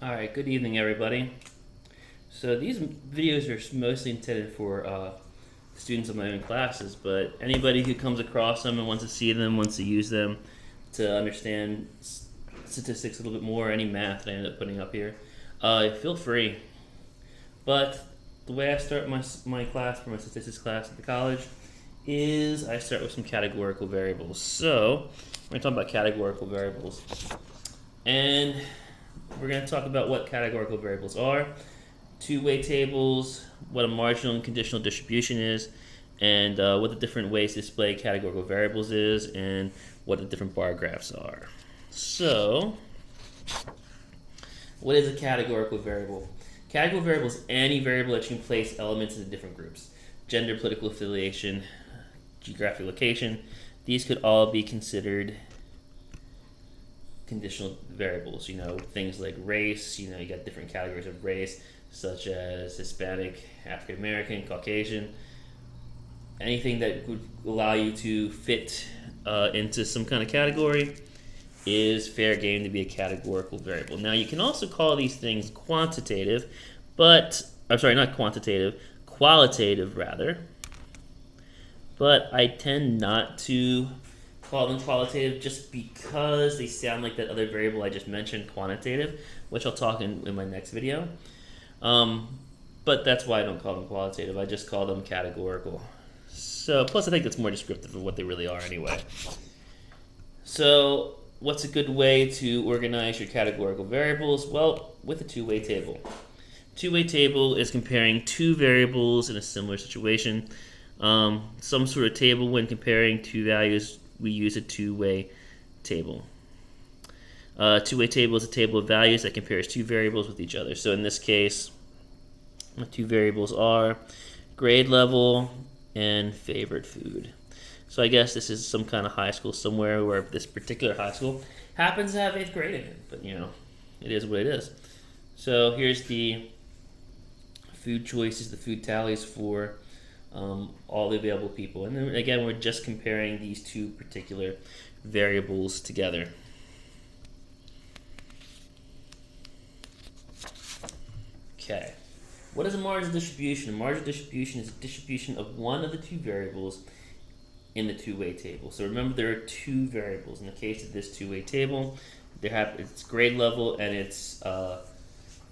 Alright, good evening everybody. So these videos are mostly intended for students of my own classes, but anybody who comes across them and wants to see them, wants to use them to understand statistics a little bit more, any math that I end up putting up here, feel free. But the way I start my class for my statistics class at the college is I start with some categorical variables. So we're going to talk about categorical variables. And we're going to talk about what categorical variables are, two-way tables, what a marginal and conditional distribution is, and what the different ways to display categorical variables is, and what the different bar graphs are. So, what is a categorical variable? Categorical variable is any variable that you can place elements into different groups. Gender, political affiliation, geographic location, these could all be considered conditional variables. Things like race, you got different categories of race, such as Hispanic, African American, Caucasian. Anything that would allow you to fit into some kind of category is fair game to be a categorical variable. Now, you can also call these things quantitative, but, I'm sorry, not quantitative, qualitative rather. But I tend not to call them qualitative just because they sound like that other variable I just mentioned, quantitative, which I'll talk in my next video. But that's why I don't call them qualitative. I just call them categorical. So, plus I think that's more descriptive of what they really are anyway. So, what's a good way to organize your categorical variables? Well, with a two-way table. Two-way table is comparing two variables in a similar situation. Some sort of table when comparing two values, we use a two-way table. Two-way table is a table of values that compares two variables with each other. So in this case, the two variables are grade level and favorite food. So I guess this is some kind of high school somewhere where this particular high school happens to have 8th grade in it. But it is what it is. So here's the food choices, the food tallies for all the available people. And then again, we're just comparing these two particular variables together. Okay. What is a marginal distribution? A marginal distribution is a distribution of one of the two variables in the two-way table. So remember, there are two variables. In the case of this two-way table, it's grade level and it's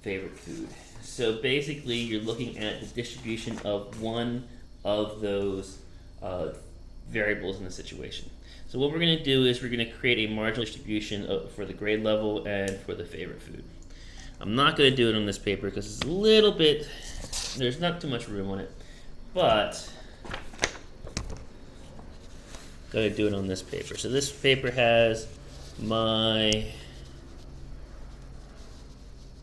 favorite food. So basically, you're looking at the distribution of one of those variables in the situation. So what we're going to do is we're going to create a marginal distribution for the grade level and for the favorite food. I'm not going to do it on this paper because it's a little bit, there's not too much room on it, but I'm going to do it on this paper. So this paper has my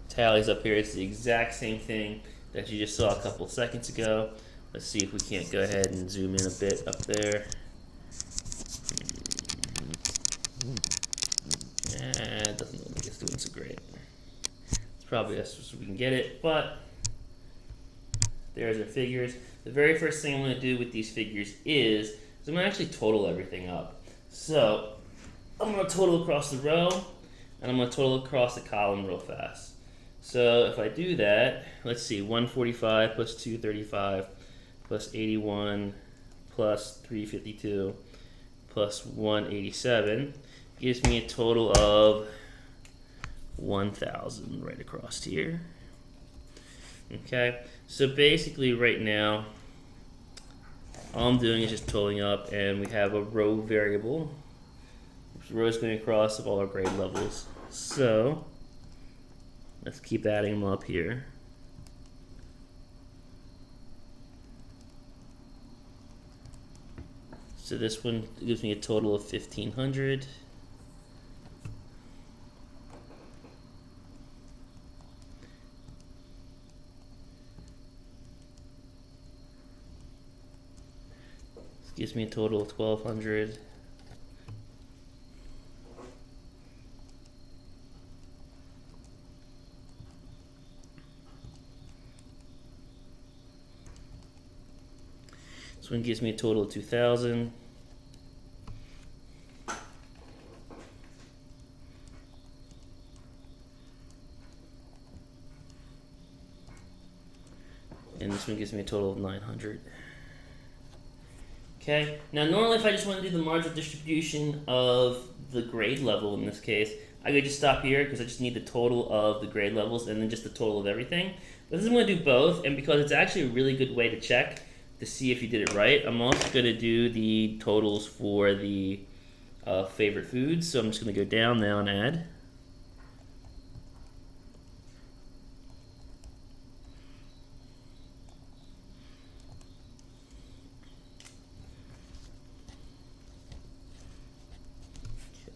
tallies up here. It's the exact same thing that you just saw a couple seconds ago. Let's see if we can't go ahead and zoom in a bit up there. It doesn't look like it's doing so great. It's probably as we can get it, but there's our figures. The very first thing I'm going to do with these figures is I'm going to actually total everything up. So I'm going to total across the row, and I'm going to total across the column real fast. So if I do that, let's see, 145 plus 235 plus 81 plus 352 plus 187 gives me a total of 1,000 right across here. Okay, so basically right now, all I'm doing is just totaling up, and we have a row variable. Which row is going across of all our grade levels. So let's keep adding them up here. So this one gives me a total of 1,500. This gives me a total of 1,200. This one gives me a total of 2,000. this one gives me a total of 900. Okay, now normally if I just want to do the marginal distribution of the grade level in this case, I could just stop here because I just need the total of the grade levels and then just the total of everything. But this is going to do both, and because it's actually a really good way to check to see if you did it right, I'm also going to do the totals for the favorite foods. So I'm just going to go down now and add.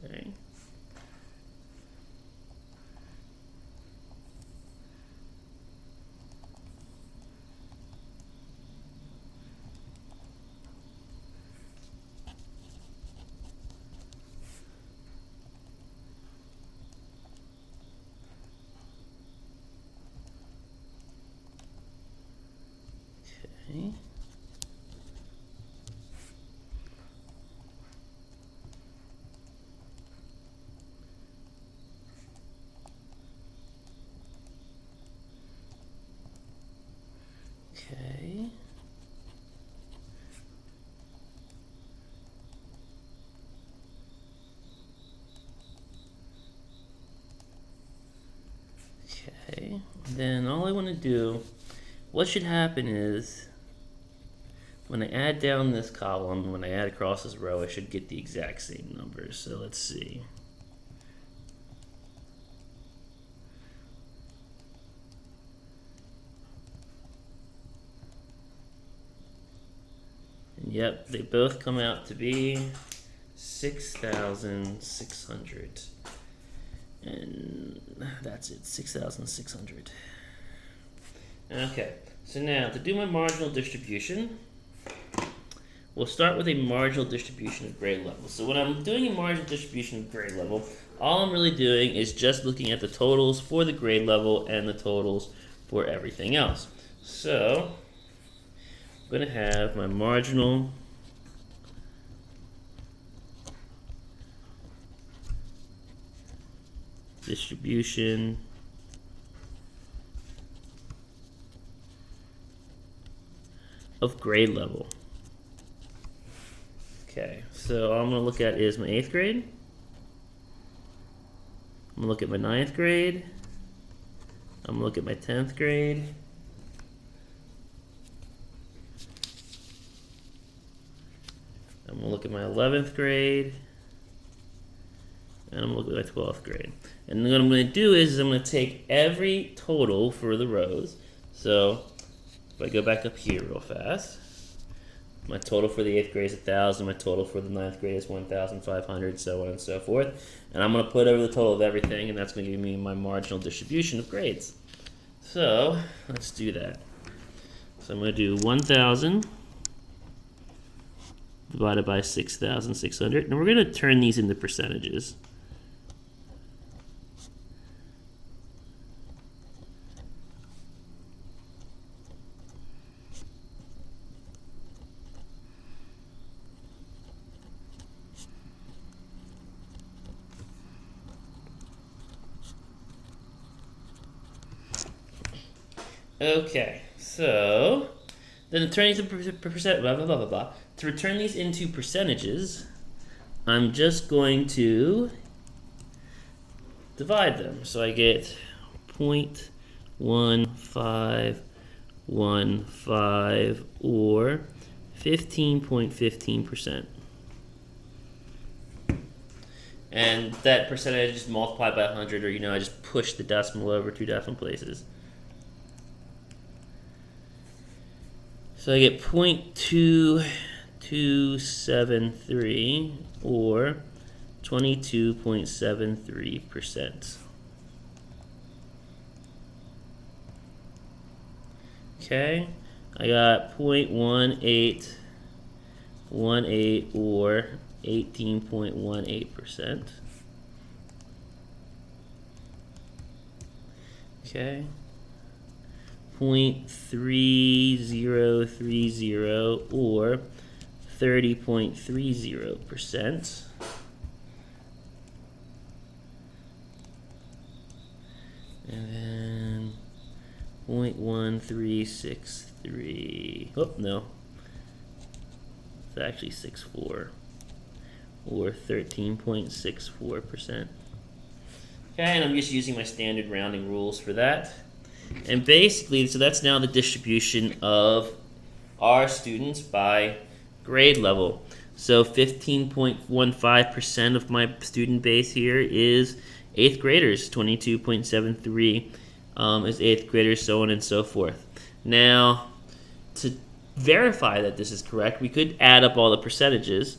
Okay. Okay. Okay. Okay. Then all I want to do, what should happen is when I add down this column, when I add across this row, I should get the exact same numbers. So let's see. And yep, they both come out to be 6,600. And that's it, 6,600. Okay, so now to do my marginal distribution, we'll start with a marginal distribution of grade level. So when I'm doing a marginal distribution of grade level, all I'm really doing is just looking at the totals for the grade level and the totals for everything else. So I'm going to have my marginal distribution of grade level. Okay, so all I'm going to look at is my 8th grade. I'm going to look at my 9th grade. I'm going to look at my 10th grade. I'm going to look at my 11th grade. And I'm going to look at my 12th grade. And what I'm going to do is I'm going to take every total for the rows. So if I go back up here real fast, my total for the 8th grade is 1,000. My total for the 9th grade is 1,500, so on and so forth. And I'm going to put over the total of everything, and that's going to give me my marginal distribution of grades. So let's do that. So I'm going to do 1,000 divided by 6,600. And we're going to turn these into percentages. Okay, so then to turn these into to return these into percentages, I'm just going to divide them. So I get 0.1515 or 15.15%. And that percentage I just multiply by 100, or I just push the decimal over 2 decimal places. So I get 0.2273 or 22.73%. Okay, I got 0.1818 or 18.18%. Okay. 0.3030 or 30.30%. And then 0.1363 3. Oh, no. It's actually 6.4 or 13.64%. Okay, and I'm just using my standard rounding rules for that. And basically, so that's now the distribution of our students by grade level. So 15.15% of my student base here is 8th graders, 22.73 is 8th graders, so on and so forth. Now, to verify that this is correct, we could add up all the percentages.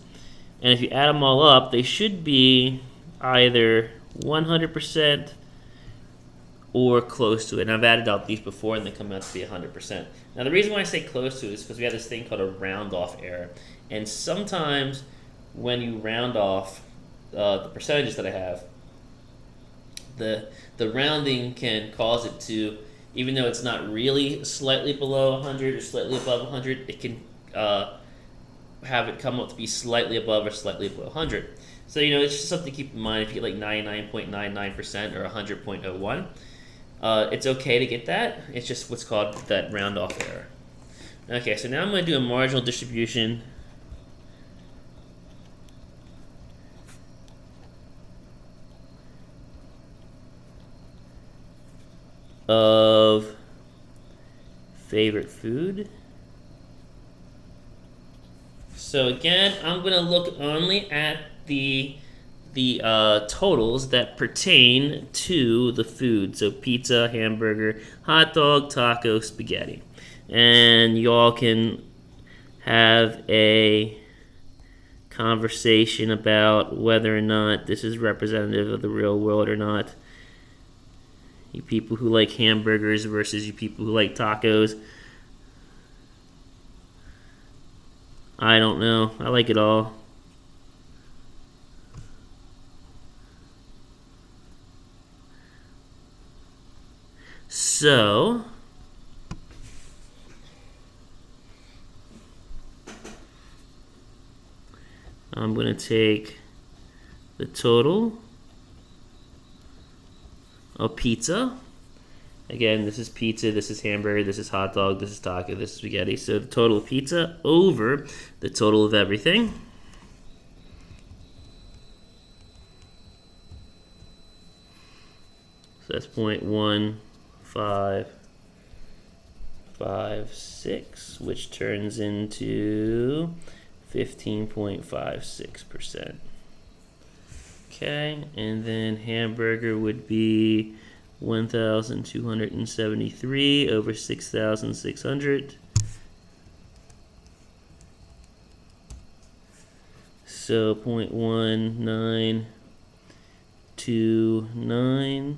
And if you add them all up, they should be either 100% or close to it. And I've added out these before, and they come out to be 100%. Now, the reason why I say close to it is because we have this thing called a round-off error. And sometimes when you round off the percentages that I have, the rounding can cause it to, even though it's not really slightly below 100 or slightly above 100, it can have it come up to be slightly above or slightly below 100. So, it's just something to keep in mind if you get like 99.99% or 100.01. It's okay to get that. It's just what's called that round-off error. Okay, so now I'm going to do a marginal distribution of favorite food. So again, I'm going to look only at the totals that pertain to the food. So pizza, hamburger, hot dog, taco, spaghetti. And y'all can have a conversation about whether or not this is representative of the real world or not. You people who like hamburgers versus you people who like tacos. I don't know. I like it all. So, I'm going to take the total of pizza. Again, this is pizza, this is hamburger, this is hot dog, this is taco, this is spaghetti. So the total of pizza over the total of everything. So that's 0.1556, which turns into 15.56%. Okay, and then hamburger would be 1,273 over 6,600. So 0.1929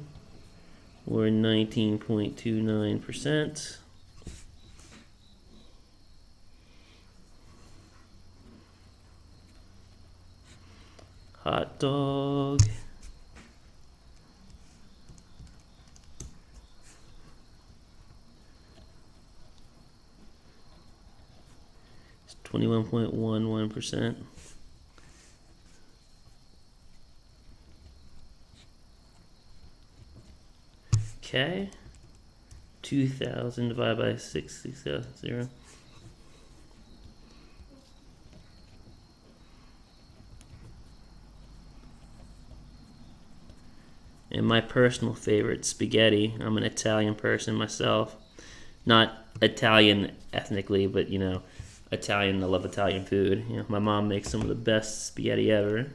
or 19.29%. Hot dog. It's 21.11%. Okay. 2,000 divided by 6,000. And my personal favorite, spaghetti. I'm an Italian person myself. Not Italian ethnically, but, Italian. I love Italian food. My mom makes some of the best spaghetti ever.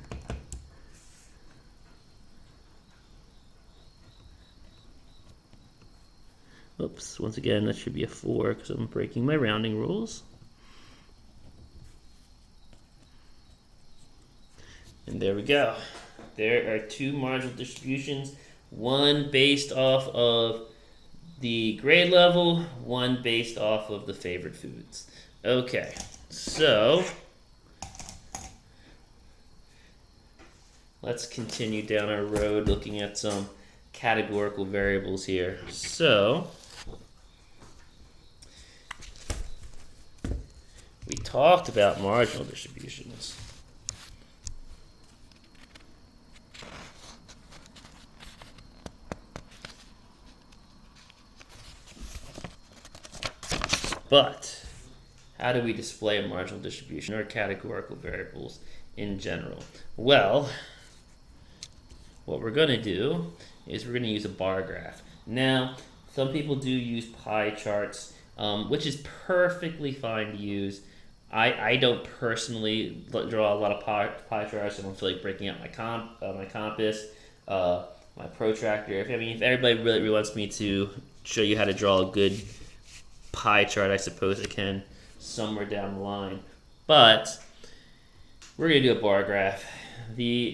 Oops, once again, that should be a 4 because I'm breaking my rounding rules. And there we go. There are two marginal distributions, one based off of the grade level, one based off of the favorite foods. Okay, so let's continue down our road looking at some categorical variables here. So we talked about marginal distributions. But how do we display a marginal distribution or categorical variables in general? Well, what we're going to do is we're going to use a bar graph. Now, some people do use pie charts, which is perfectly fine to use. I don't personally draw a lot of pie charts. I don't feel like breaking out my compass, my protractor. If everybody really wants me to show you how to draw a good pie chart, I suppose I can somewhere down the line. But we're going to do a bar graph.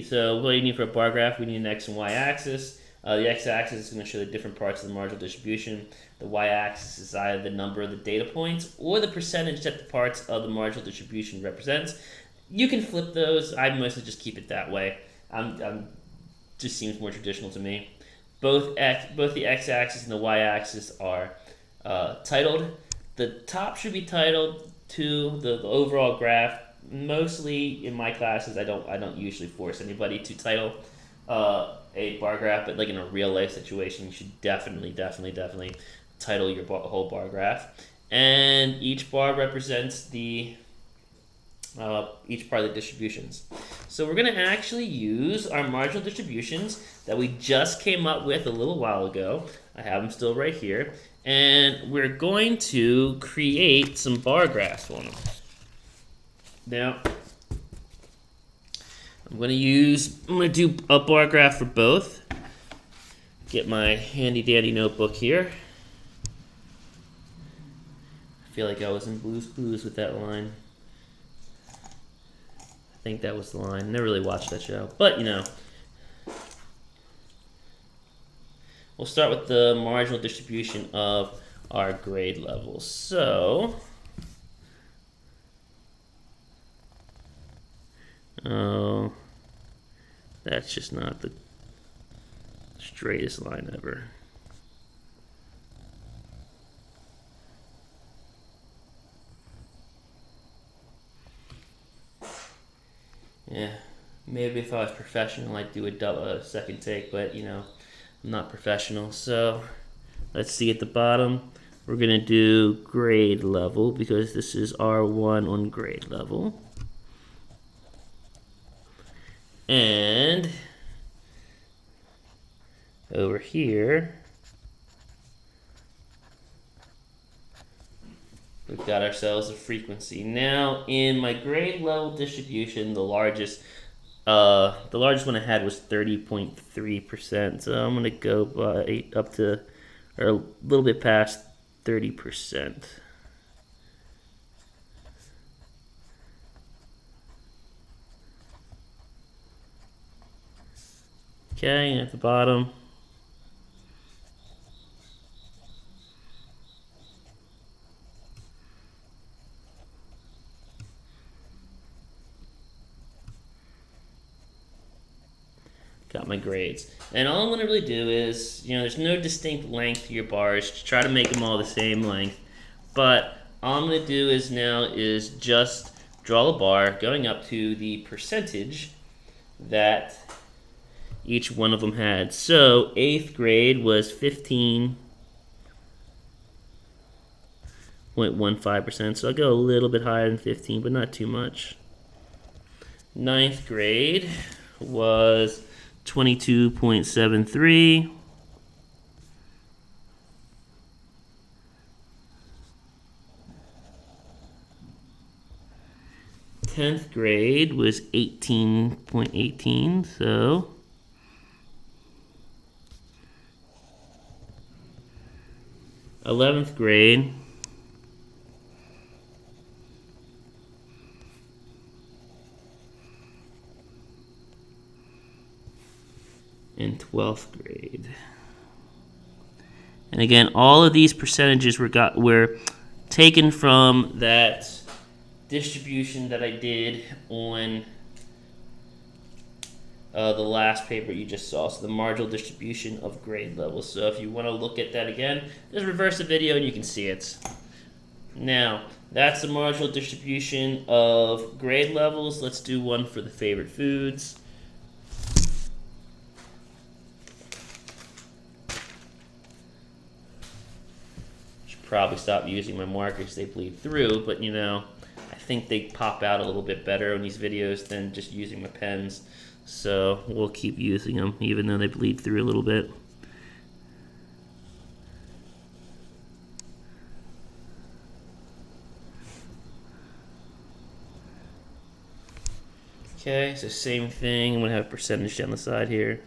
So what do you need for a bar graph? We need an x and y axis. The x-axis is going to show the different parts of the marginal distribution. The y-axis is either the number of the data points or the percentage that the parts of the marginal distribution represents. You can flip those. I mostly just keep it that way. Just seems more traditional to me. Both the x-axis and the y-axis are titled. The top should be titled to the overall graph. Mostly in my classes, I don't usually force anybody to title a bar graph, but like in a real life situation, you should definitely title your whole bar graph. And each bar represents each part of the distributions. So we're going to actually use our marginal distributions that we just came up with a little while ago. I have them still right here. And we're going to create some bar graphs for them. Now, I'm going to do a bar graph for both. Get my handy dandy notebook here. I feel like I was in Blue's Clues with that line. I think that was the line. Never really watched that show, but you know. We'll start with the marginal distribution of our grade levels. So, oh, that's just not the straightest line ever. Yeah, maybe if I was professional, I'd do a second take, but you know, I'm not professional. So let's see at the bottom. We're going to do grade level because this is R1 on grade level. And over here, we've got ourselves a frequency. Now, in my grade level distribution, the largest one I had was 30.3%. So I'm going to go up to, or a little bit past 30%. Okay, and at the bottom, got my grades. And all I'm going to really do is, you know, there's no distinct length to your bars. Just try to make them all the same length. But all I'm going to do is just draw a bar going up to the percentage that each one of them had. So 8th grade was 15.15%. So I'll go a little bit higher than 15, but not too much. 9th grade was 22.73. Tenth grade was 18.18, so 11th grade and 12th grade. And again, all of these percentages were taken from that distribution that I did on the last paper you just saw. So the marginal distribution of grade levels. So if you want to look at that again, just reverse the video and you can see it. Now, that's the marginal distribution of grade levels. Let's do one for the favorite foods. probably stop using my markers. They bleed through, but you know, I think they pop out a little bit better in these videos than just using my pens. So we'll keep using them even though they bleed through a little bit. Okay, so same thing. I'm going to have a percentage down the side here.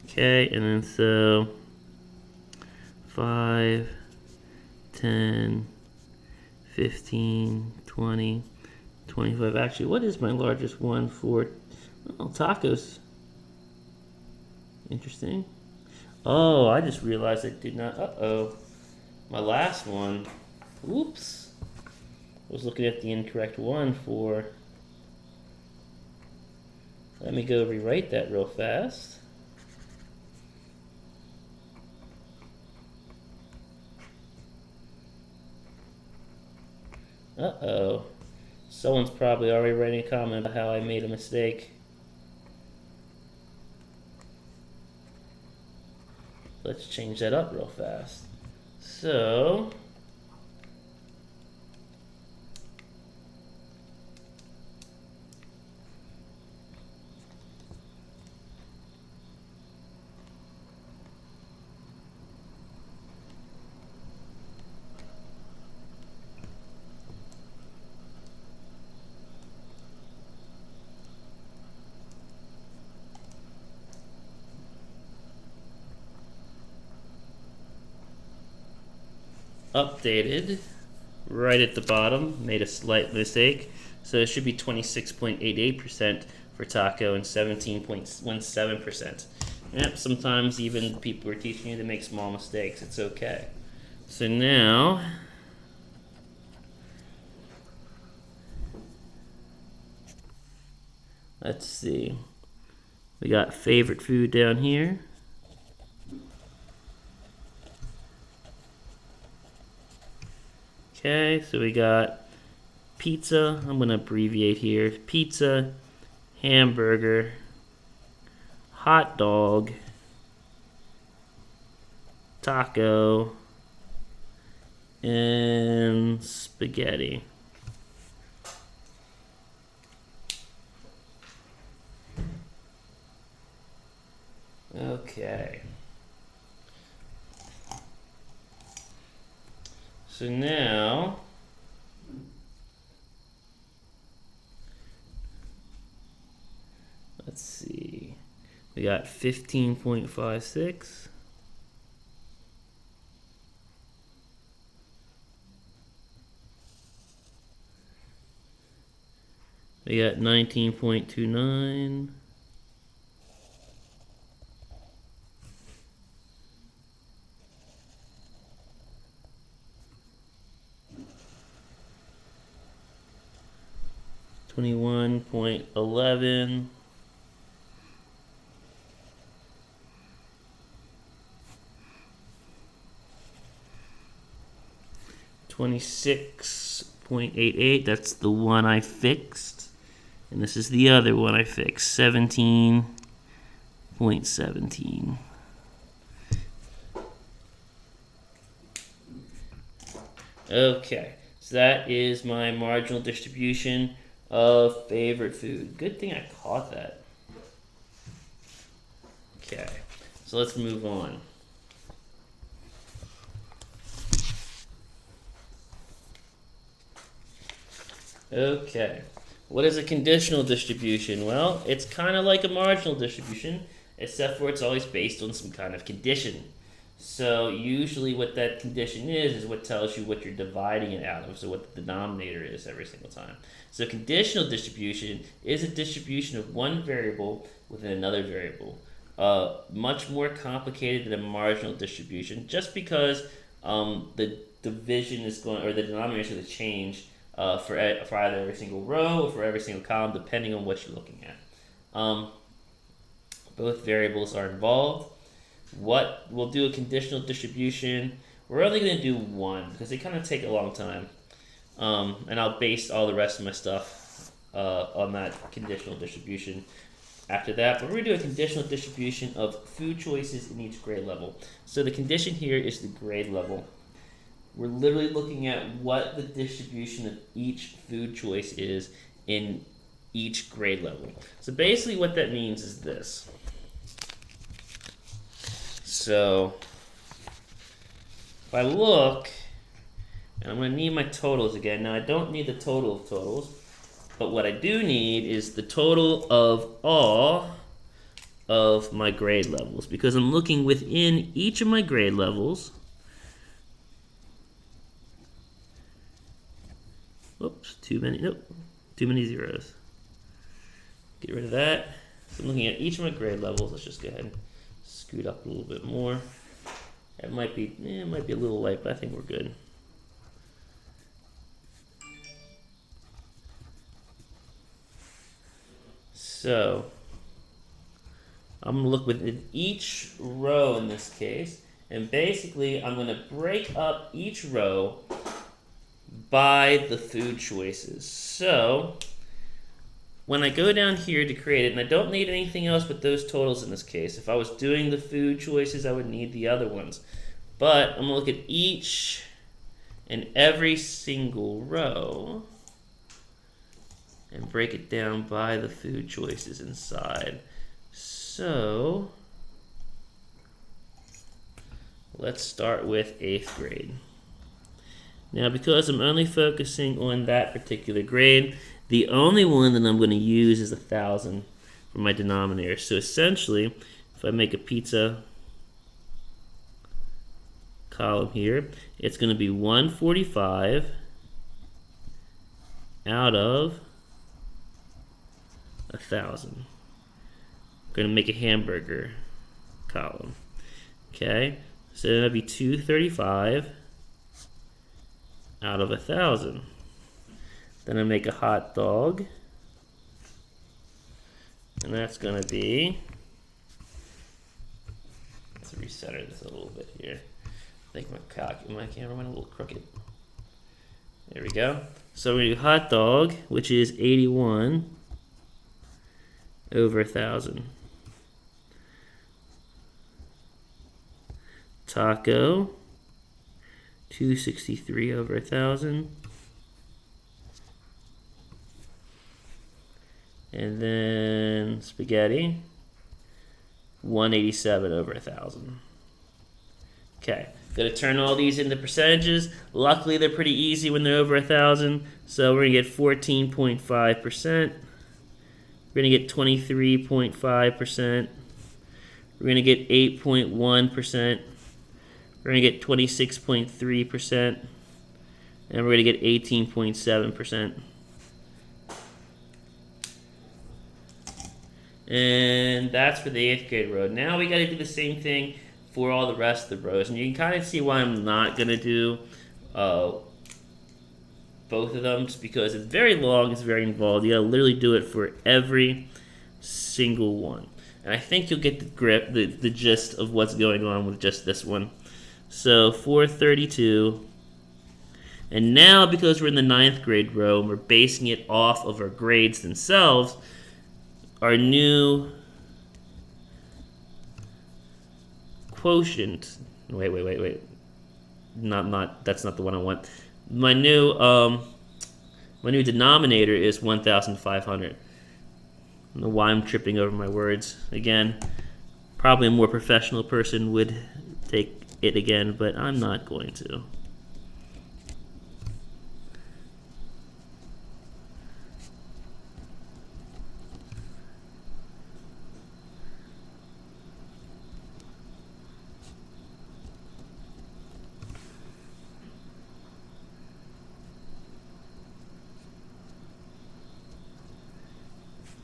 Okay, and then so 5, 10, 15, 20, 25. Actually, what is my largest one for? Oh, tacos. Interesting. Oh, I just realized I did not. Uh-oh. My last one. Oops. I was looking at the incorrect one for. Let me go rewrite that real fast. Uh-oh. Someone's probably already writing a comment about how I made a mistake. Let's change that up real fast. So, updated right at the bottom, made a slight mistake. So it should be 26.88% for taco and 17.17%. Yep, sometimes even people are teaching you to make small mistakes. It's okay. So now, let's see. We got favorite food down here. Okay, so we got pizza. I'm going to abbreviate here. Pizza, hamburger, hot dog, taco, and spaghetti. Okay. So now, let's see. We got 15.56. We got 19.29. $21.11. $26.88. That's the one I fixed. And this is the other one I fixed. 17.17. Okay, so that is my marginal distribution of favorite food. Good thing I caught that. Okay, so let's move on. Okay, what is a conditional distribution? Well, it's kind of like a marginal distribution, except for it's always based on some kind of condition. So usually what that condition is what tells you what you're dividing it out of, so what the denominator is every single time. So conditional distribution is a distribution of one variable within another variable. Much more complicated than a marginal distribution, just because the division is going, or the denominator is going to change for either every single row or for every single column, depending on what you're looking at. Both variables are involved. What we'll do a conditional distribution. We're only going to do one because they kind of take a long time, and I'll base all the rest of my stuff on that conditional distribution. after that, but we're going to do a conditional distribution of food choices in each grade level. So the condition here is the grade level. We're literally looking at what the distribution of each food choice is in each grade level. So basically what that means is this. So if I look, and I'm going to need my totals again. Now I don't need the total of totals, but what I do need is the total of all of my grade levels, because I'm looking within each of my grade levels. Oops, too many zeros. Get rid of that. So I'm looking at each of my grade levels. Let's just go ahead and scoot up a little bit more. It might be a little light, but I think we're good. So I'm going to look within each row in this case, and basically I'm going to break up each row by the food choices. So when I go down here to create it, and I don't need anything else but those totals in this case. If I was doing the food choices, I would need the other ones. But I'm going to look at each and every single row and break it down by the food choices inside. So let's start with 8th grade. Now, because I'm only focusing on that particular grade, the only one that I'm going to use is 1,000 for my denominator. So essentially, if I make a pizza column here, it's going to be 145 out of 1,000. I'm going to make a hamburger column. Okay, so that'd be 235 out of 1,000. Then I make a hot dog, and that's going to be, let's recenter this a little bit here. I think my camera went a little crooked. There we go. So we do hot dog, which is 81 over 1,000. Taco, 263 over 1,000. And then spaghetti, 187 over 1,000. Okay, gonna turn all these into percentages. Luckily, they're pretty easy when they're over 1,000. So we're gonna get 14.5%. We're gonna get 23.5%. We're gonna get 8.1%. We're gonna get 26.3%. And we're gonna get 18.7%. And that's for the 8th grade row. Now we got to do the same thing for all the rest of the rows. And you can kind of see why I'm not going to do both of them, just because it's very long, it's very involved. You got to literally do it for every single one. And I think you'll get the gist of what's going on with just this one. So 432. And now, because we're in the 9th grade row and we're basing it off of our grades themselves, our new quotient, wait. That's not the one I want. My new denominator is 1,500. I don't know why I'm tripping over my words again. Probably a more professional person would take it again, but I'm not going to.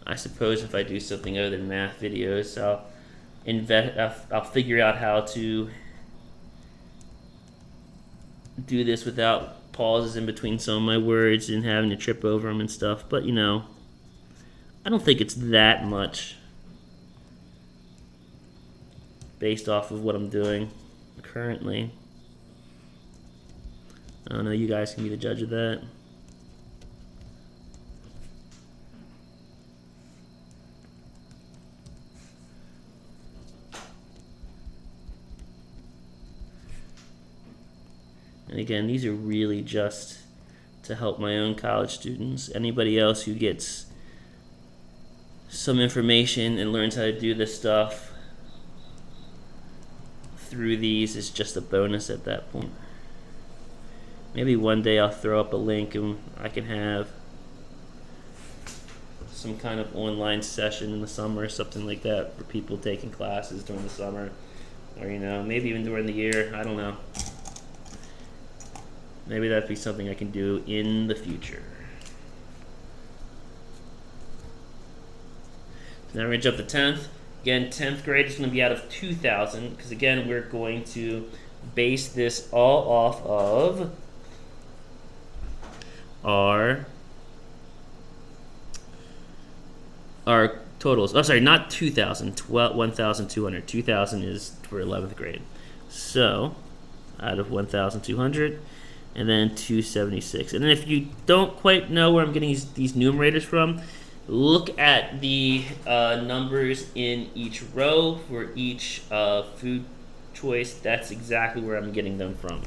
I suppose if I do something other than math videos, I'll figure out how to do this without pauses in between some of my words and having to trip over them and stuff. But you know, I don't think it's that much based off of what I'm doing currently. I don't know, you guys can be the judge of that. And again, these are really just to help my own college students. Anybody else who gets some information and learns how to do this stuff through these is just a bonus at that point. Maybe one day I'll throw up a link and I can have some kind of online session in the summer or something like that for people taking classes during the summer, or maybe even during the year. I don't know. Maybe that'd be something I can do in the future. So now we're going to jump to 10th. Again, 10th grade is going to be out of 2,000 because, again, we're going to base this all off of our totals. Oh, sorry, not 2,000, 1,200. 2,000 is for 11th grade. So, out of 1,200, and then 276. And then if you don't quite know where I'm getting these numerators from, look at the numbers in each row for each food choice. That's exactly where I'm getting them from.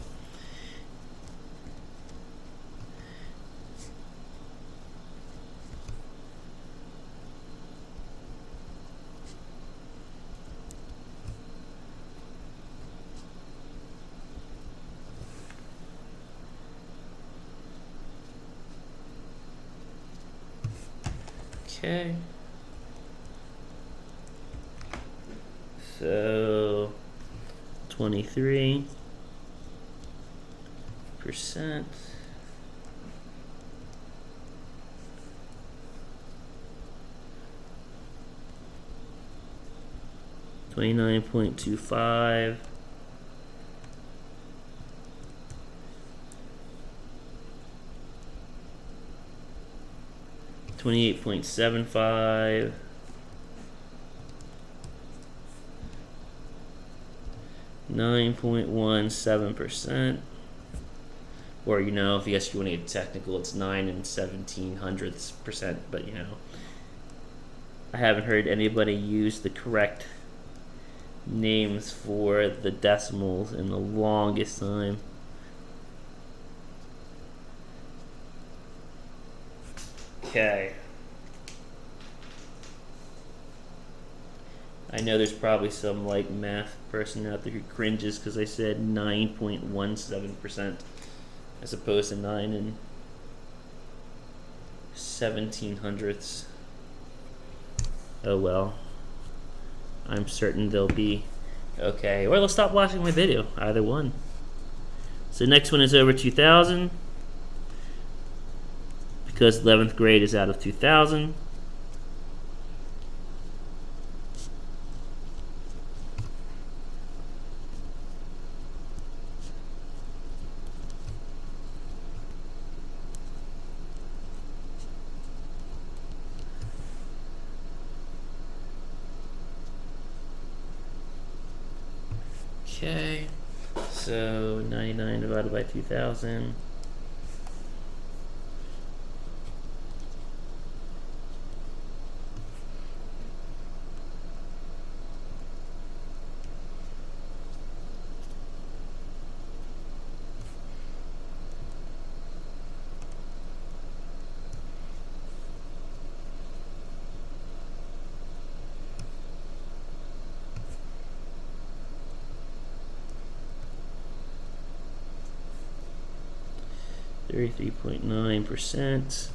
Okay. So 23%. 29.25. 28.75. 9.17%. Or if you want to get technical, it's 9 17/100%. But I haven't heard anybody use the correct names for the decimals in the longest time. Okay. I know there's probably some math person out there who cringes because I said 9.17% as opposed to 9 17/100. Oh well. I'm certain they'll be okay. Or they'll stop watching my video. Either one. So next one is over 2,000. Because 11th grade is out of 2,000. Okay, so 99 divided by 2,000. .9%.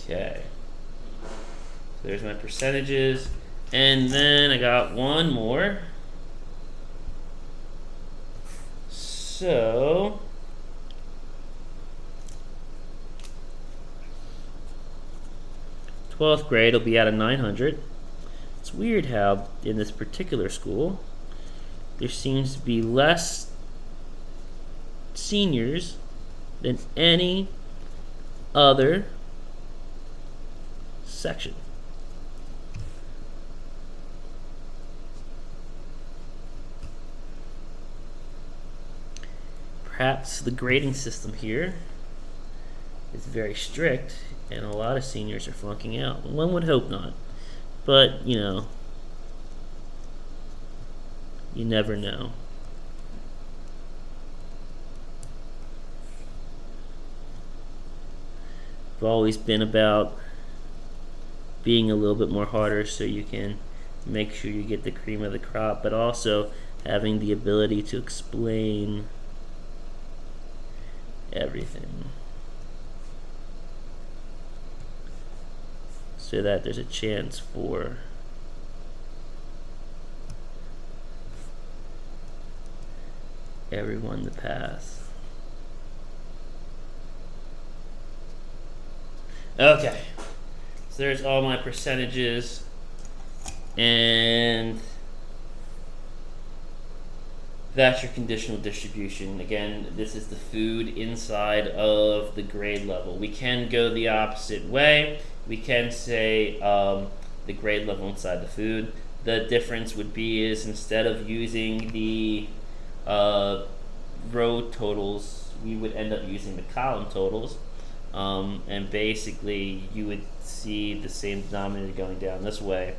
Okay. So there's my percentages. And then I got one more. So 12th grade will be out of 900. It's weird how in this particular school there seems to be less seniors than any other section. Perhaps the grading system here is very strict, and a lot of seniors are flunking out. One would hope not, but you know, you never know. I've always been about being a little bit more harder so you can make sure you get the cream of the crop, but also having the ability to explain everything so that there's a chance for everyone to pass. Okay, so there's all my percentages, and that's your conditional distribution. Again, this is the food inside of the grade level. We can go the opposite way. We can say the grade level inside the food. The difference would be is instead of using the row totals, we would end up using the column totals. And basically you would see the same denominator going down this way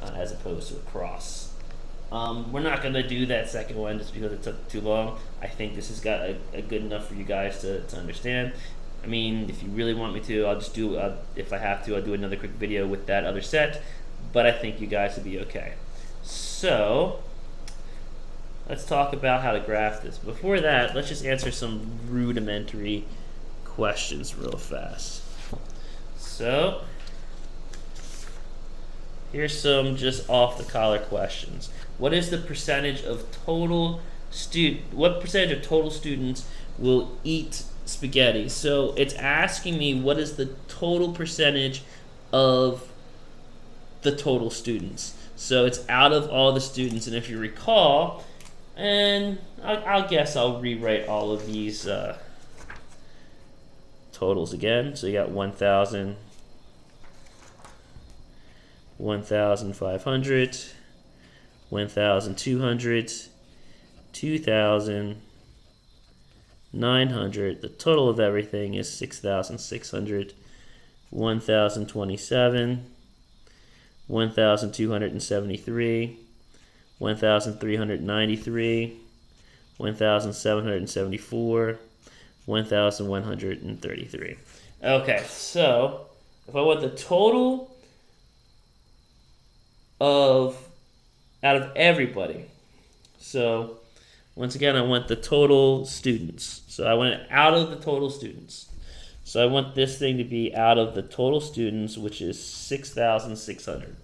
as opposed to across. We're not going to do that second one just because it took too long. I think this has got a good enough for you guys to understand. I mean, if you really want me to, I'll just do, if I have to, I'll do another quick video with that other set, but I think you guys will be okay. So, let's talk about how to graph this. Before that, let's just answer some rudimentary questions real fast. So, here's some just off the collar questions. What is the percentage of total what percentage of total students will eat spaghetti? So it's asking me what is the total percentage of the total students. So it's out of all the students, and if you recall, and I'll guess I'll rewrite all of these totals again. So you got 1,000, 1,500, 1,200, 2,000, 900. The total of everything is 6,600, 1,027, 1,273, 1,393, 1,774, 1,133. Okay, so if I want the total out of everybody, so once again I want the total students. So I want it out of the total students. So I want this thing to be out of the total students, which is 6,600.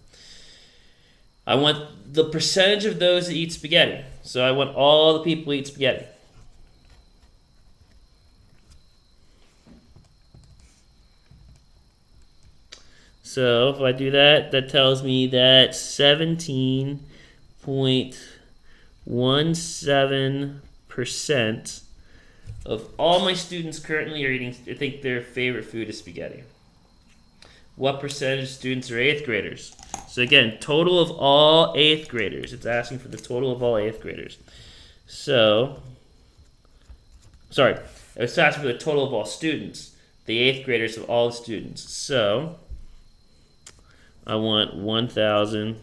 I want the percentage of those that eat spaghetti. So I want all the people who eat spaghetti. So if I do that, that tells me that 17.17% of all my students currently are eating, I think their favorite food is spaghetti. What percentage of students are 8th graders? So again, total of all 8th graders. It's asking for the total of all 8th graders. So, sorry, it's asking for the total of all students. The 8th graders of all the students. So, I want 1,000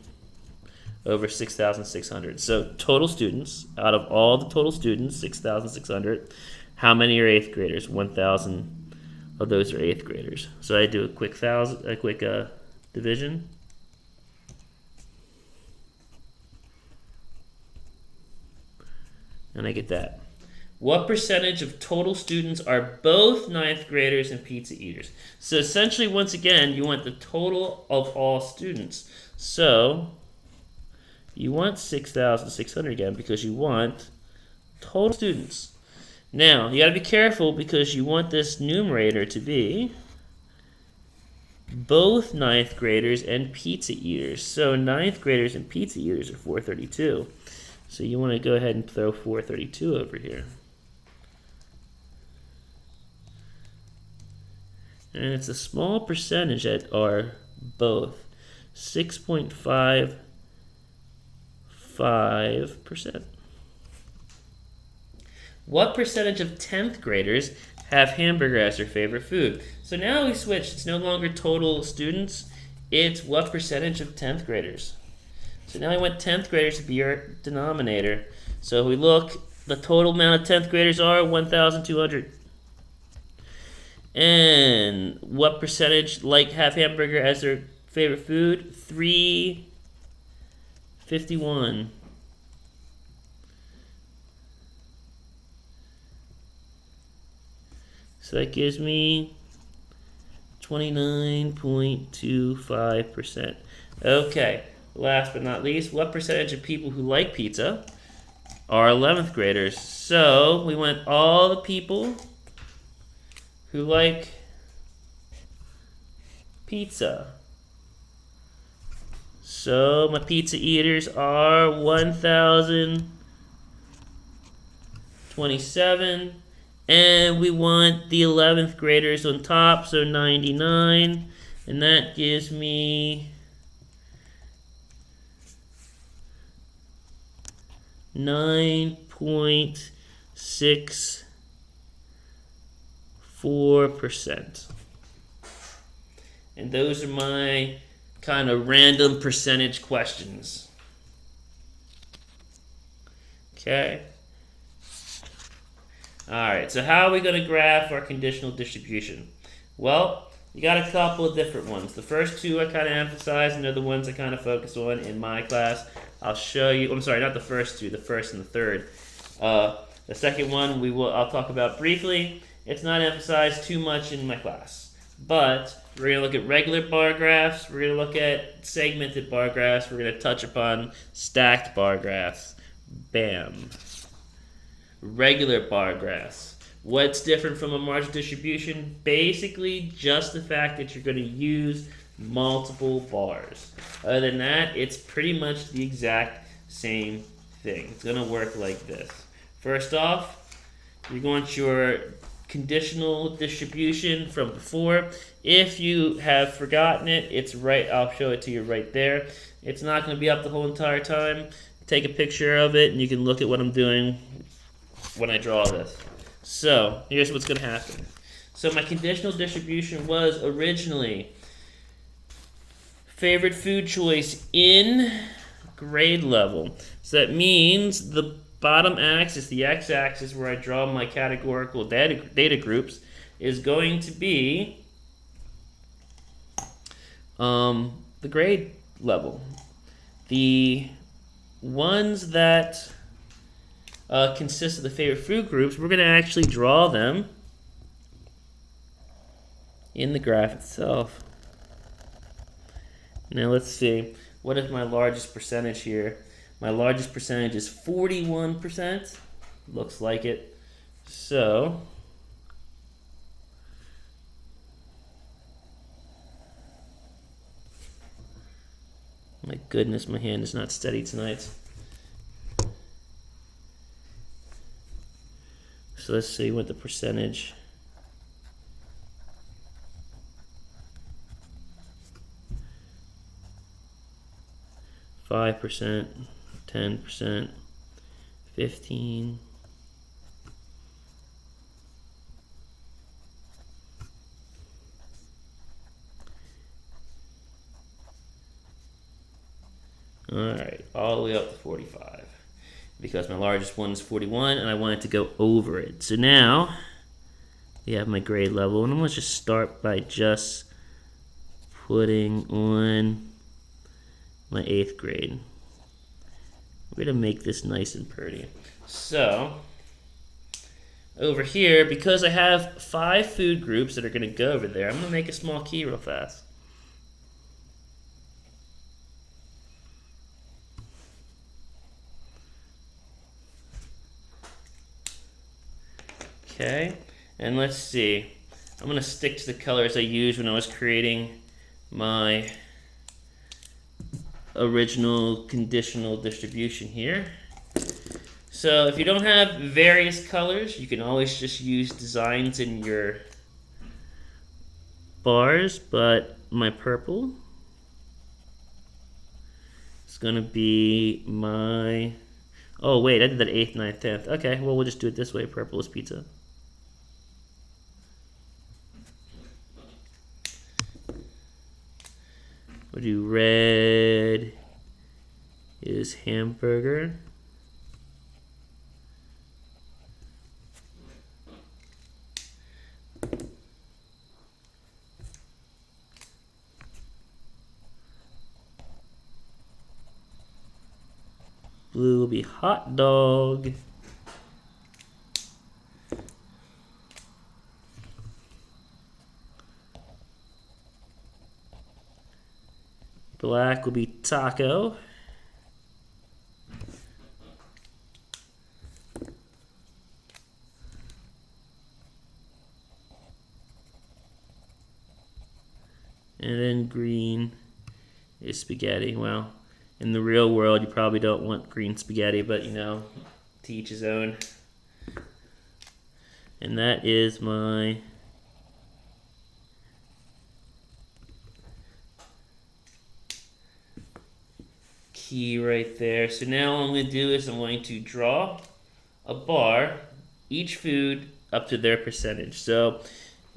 over 6,600. So total students, out of all the total students, 6,600, how many are 8th graders? 1,000 of those are 8th graders. So I do a quick division. And I get that. What percentage of total students are both 9th graders and pizza eaters? So essentially, once again, you want the total of all students. So you want 6,600 again because you want total students. Now, you got to be careful because you want this numerator to be both 9th graders and pizza eaters. So 9th graders and pizza eaters are 432. So you want to go ahead and throw 432 over here. And it's a small percentage that are both 6.55%. What percentage of 10th graders have hamburger as their favorite food. So now we switched. It's no longer total students. It's what percentage of 10th graders. So now we want 10th graders to be our denominator. So we look, the total amount of 10th graders are 1,200. And what percentage have hamburger as their favorite food? 351. So that gives me 29.25%. Okay, last but not least, what percentage of people who like pizza are 11th graders? So we want all the people who like pizza. So my pizza eaters are 1,027. And we want the 11th graders on top, so 99. And that gives me 9.64%. And those are my kind of random percentage questions. Okay. Alright, so how are we going to graph our conditional distribution? Well, you got a couple of different ones. The first two I kind of emphasize, and they're the ones I kind of focus on in my class. I'll show you, I'm sorry, not the first two, the first and the third. The second one I'll talk about briefly. It's not emphasized too much in my class. But we're going to look at regular bar graphs, we're going to look at segmented bar graphs, we're going to touch upon stacked bar graphs. Bam. Regular bar graphs. What's different from a marginal distribution? Basically, just the fact that you're going to use multiple bars. Other than that, it's pretty much the exact same thing. It's going to work like this. First off, you want your conditional distribution from before. If you have forgotten it, it's right. I'll show it to you right there. It's not going to be up the whole entire time. Take a picture of it, and you can look at what I'm doing when I draw this. So here's what's going to happen. So my conditional distribution was originally favorite food choice in grade level. So that means the bottom axis, the x-axis where I draw my categorical data groups, is going to be the grade level. The ones that consist of the favorite food groups, we're going to actually draw them in the graph itself. Now let's see, what is my largest percentage here? My largest percentage is 41%. Looks like it. So my goodness, my hand is not steady tonight. So let's see what the percentage. %, 10%, 15%. All right, all the way up to 45. Because my largest one is 41 and I wanted to go over it. So now we have my grade level, and I'm going to just start by just putting on my 8th grade. We're going to make this nice and pretty. So over here, because I have 5 food groups that are going to go over there, I'm going to make a small key real fast. Okay, and let's see. I'm going to stick to the colors I used when I was creating my original conditional distribution here. So if you don't have various colors, you can always just use designs in your bars, but my purple is going to be my... Oh wait, I did that 8th, 9th, 10th. Okay, well we'll just do it this way. Purple is pizza. We'll do red is hamburger. Blue will be hot dog. Black will be taco. And then green is spaghetti. Well, in the real world, you probably don't want green spaghetti, but you know, to each his own. And that is my key right there. So now what I'm going to do is I'm going to draw a bar, each food up to their percentage. So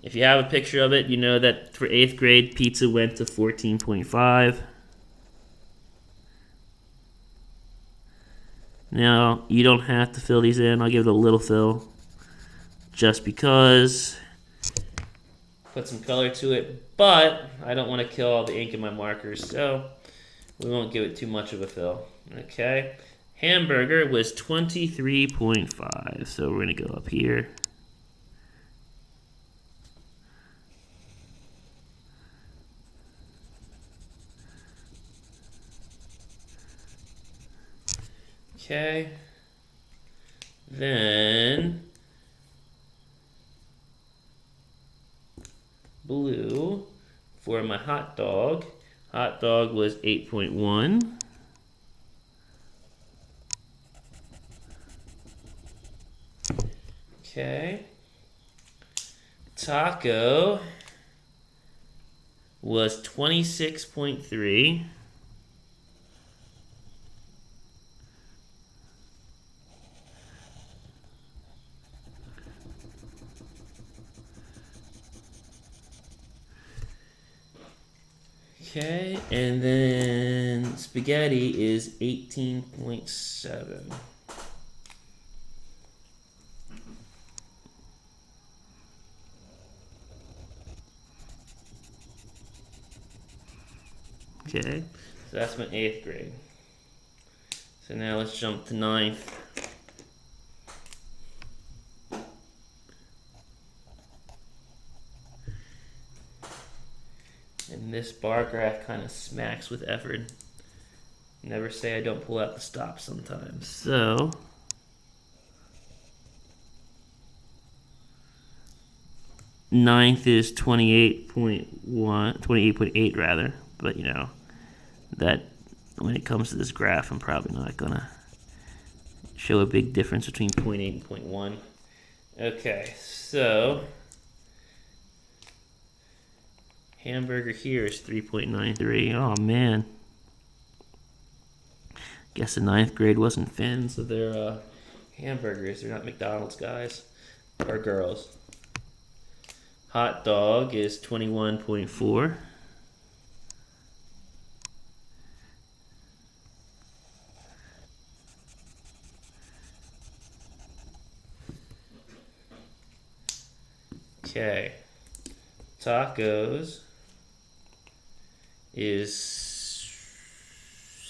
if you have a picture of it, you know that for 8th grade, pizza went to 14.5. Now, you don't have to fill these in. I'll give it a little fill just because. Put some color to it, but I don't want to kill all the ink in my markers, so we won't give it too much of a fill. Okay. Hamburger was 23.5, so we're going to go up here. Okay. Then blue for my hot dog. Hot dog was 8.1. Okay. Taco was 26.3. Okay, and then spaghetti is 18.7. Okay, so that's my 8th grade. So now let's jump to 9th. And this bar graph kind of smacks with effort. Never say I don't pull out the stop sometimes. So ninth is 28.8 rather, but you know, that when it comes to this graph, I'm probably not gonna show a big difference between 0.8 and 0.1. Okay, so hamburger here is 3.93. Oh man. Guess the 9th grade wasn't fans of their hamburgers. They're not McDonald's guys or girls. Hot dog is 21.4. Okay. Tacos is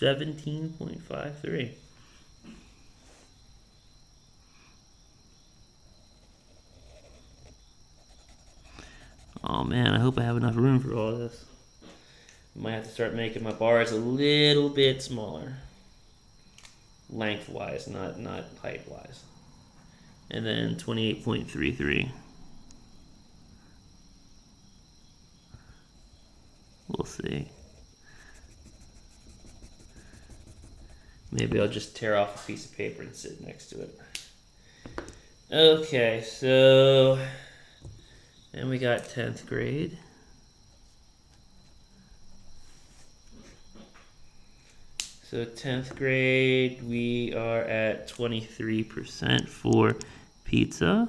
17.53. Oh man, I hope I have enough room for all this. Might have to start making my bars a little bit smaller. Lengthwise, not height-wise. And then 28.33. We'll see. Maybe I'll just tear off a piece of paper and sit next to it. Okay, so then we got 10th grade. So 10th grade, we are at 23% for pizza.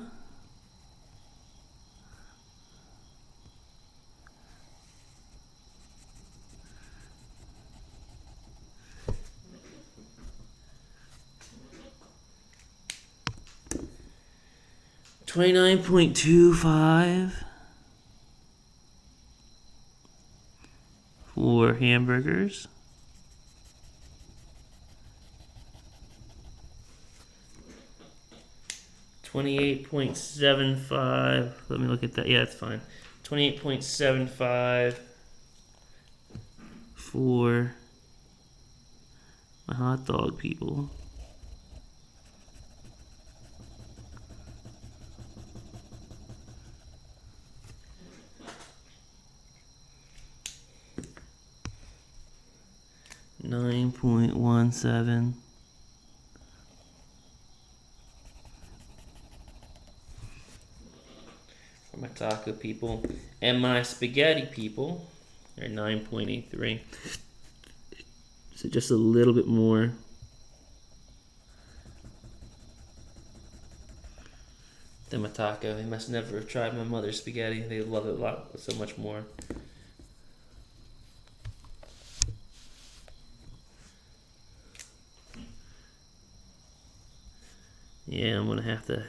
$29.25 for hamburgers. $28.75. Let me look at that. Yeah, it's fine. $28.75 for my hot dog people. $9.17 for my taco people, and my spaghetti people are $9.83. So just a little bit more. Than my taco. They must never have tried my mother's spaghetti. They love it a lot, so much more. Yeah, I'm gonna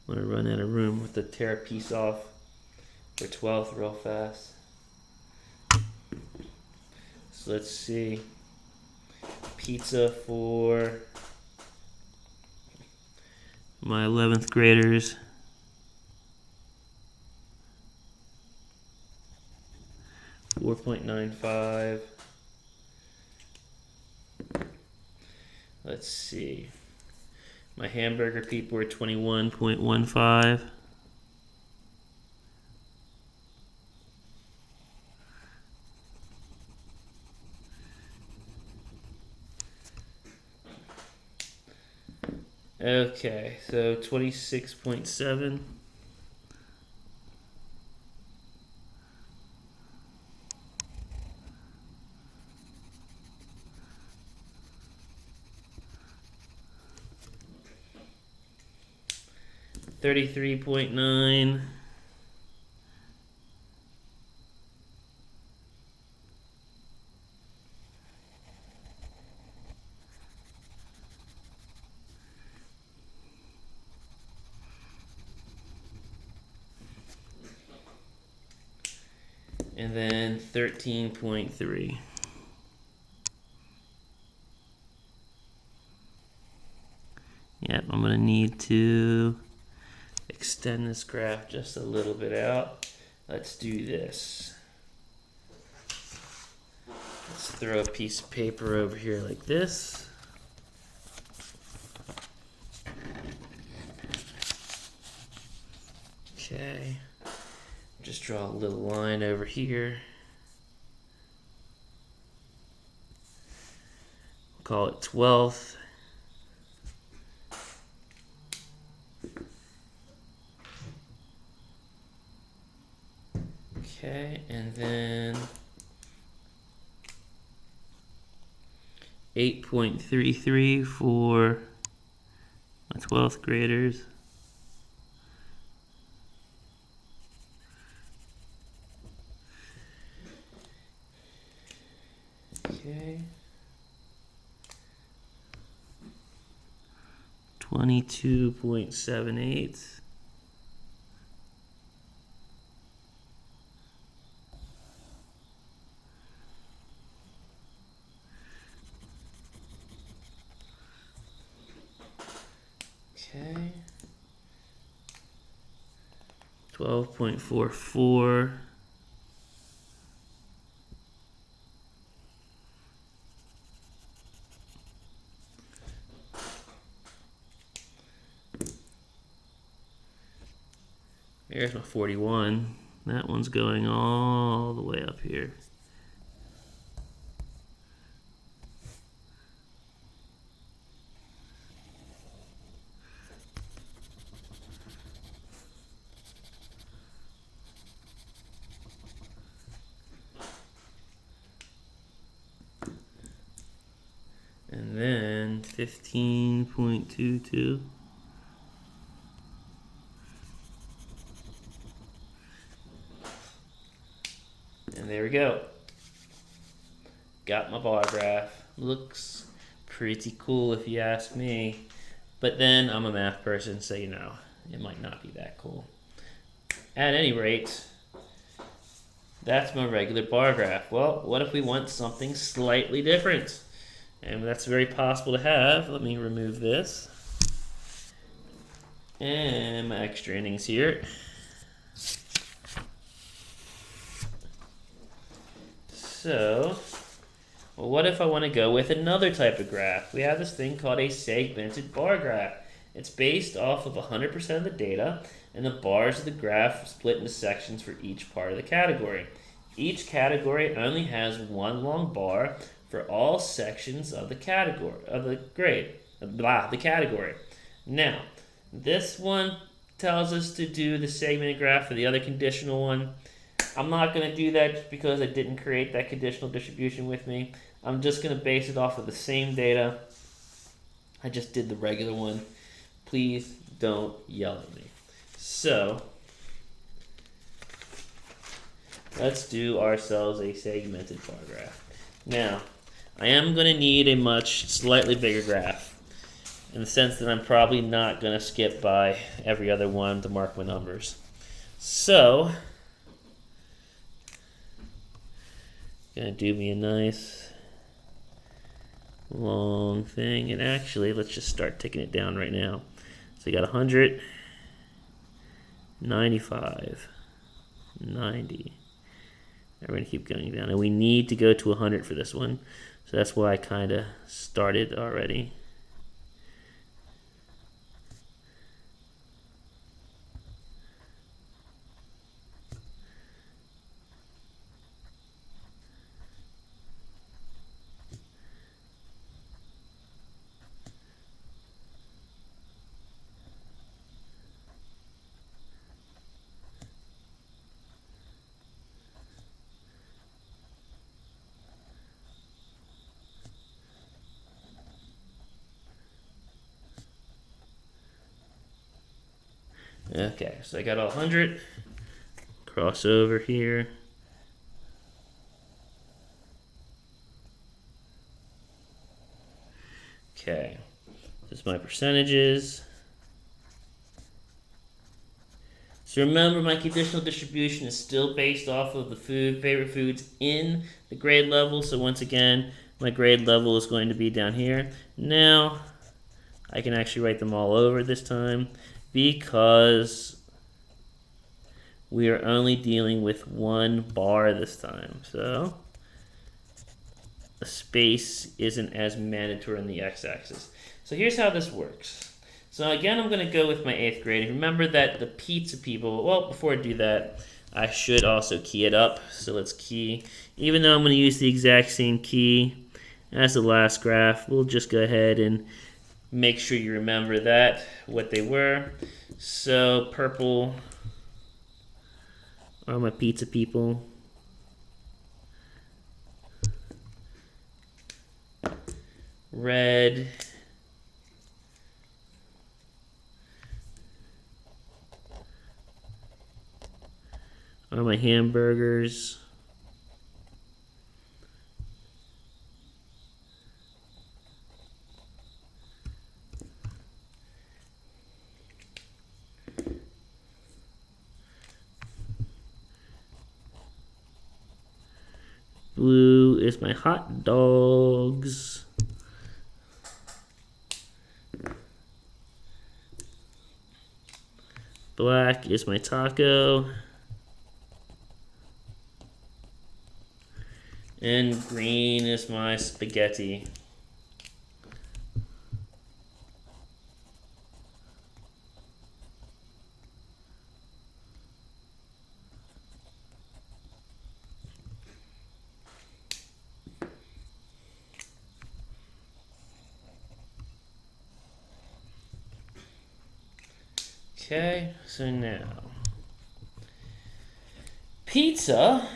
run out of room with to tear a piece off for 12th real fast. So let's see. Pizza for my 11th graders. $4.95. Let's see. My hamburger people are $21.15. Okay, so 26.7. $33.9. And then 13.3. Yep, I'm going to need to extend this graph just a little bit out. Let's do this. Let's throw a piece of paper over here like this. Okay. Just draw a little line over here. We'll call it 12th. Okay, and then 8.33 for my 12th graders. Okay. 22.78. Okay. 12.44. There's my 41. That one's going all the way up here. And then 15.22. And there we go. Got my bar graph. Looks pretty cool if you ask me. But then I'm a math person, so you know, it might not be that cool. At any rate, that's my regular bar graph. Well, what if we want something slightly different? And that's very possible to have. Let me remove this. And my extra innings here. So, well, what if I want to go with another type of graph? We have this thing called a segmented bar graph. It's based off of 100% of the data, and the bars of the graph are split into sections for each part of the category. Each category only has one long bar for all sections of the category, of the grade, the category. Now, this one tells us to do the segmented graph for the other conditional one. I'm not going to do that just because I didn't create that conditional distribution with me. I'm just going to base it off of the same data. I just did the regular one. Please don't yell at me. So, let's do ourselves a segmented bar graph. Now, I am going to need a much slightly bigger graph, in the sense that I'm probably not going to skip by every other one to mark my numbers. So, going to do me a nice long thing. And actually, let's just start ticking it down right now. So you got 100, 95, 90. And we're going to keep going down. And we need to go to 100 for this one. So that's why I kind of started already. Okay, so I got all 100. Cross over here. Okay, this is my percentages. So remember, my conditional distribution is still based off of the favorite foods in the grade level. So once again, my grade level is going to be down here. Now, I can actually write them all over this time, because we are only dealing with one bar this time. So the space isn't as mandatory on the x-axis. So here's how this works. So again, I'm going to go with my 8th grade. Remember that the pizza people, well, before I do that, I should also key it up. So let's key. Even though I'm going to use the exact same key as the last graph, we'll just go ahead and make sure you remember that, what they were. So purple are my pizza people. Red are my hamburgers. Blue is my hot dogs. Black is my taco. And green is my spaghetti. Okay, so now pizza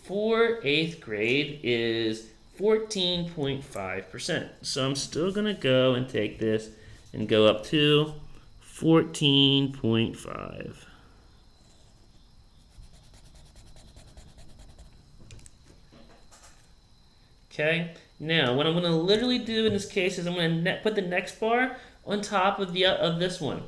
for 8th grade is 14.5%. So I'm still going to go and take this and go up to 14.5. Okay, now what I'm going to literally do in this case is I'm going to put the next bar on top of this one.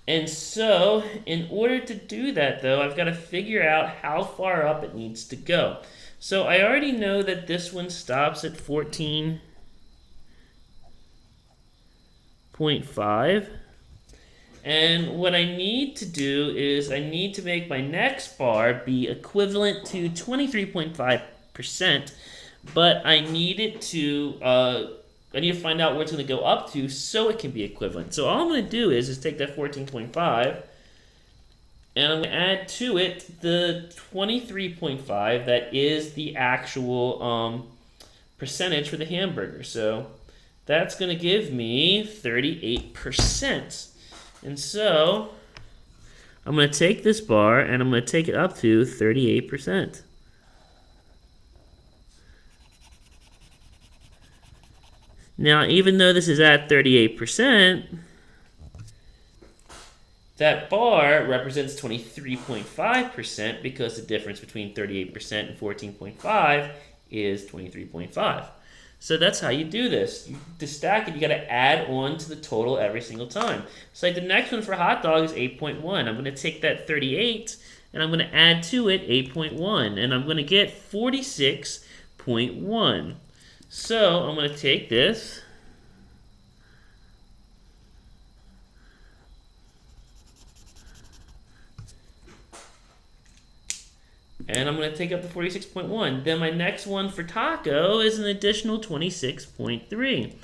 And so, in order to do that, though, I've got to figure out how far up it needs to go. So I already know that this one stops at 14.5. And what I need to do is I need to make my next bar be equivalent to 23.5%, but I need it to I need to find out where it's going to go up to so it can be equivalent. So all I'm going to do is take that 14.5 and I'm going to add to it the 23.5 that is the actual percentage for the hamburger. So that's going to give me 38%. And so I'm going to take this bar and I'm going to take it up to 38%. Now, even though this is at 38%, that bar represents 23.5% because the difference between 38% and 14.5 is 23.5. So that's how you do this. To stack it, you got to add on to the total every single time. So like the next one for hot dog is 8.1. I'm going to take that 38 and I'm going to add to it 8.1, and I'm going to get 46.1. So I'm going to take this and I'm going to take up the 46.1. Then my next one for taco is an additional 26.3.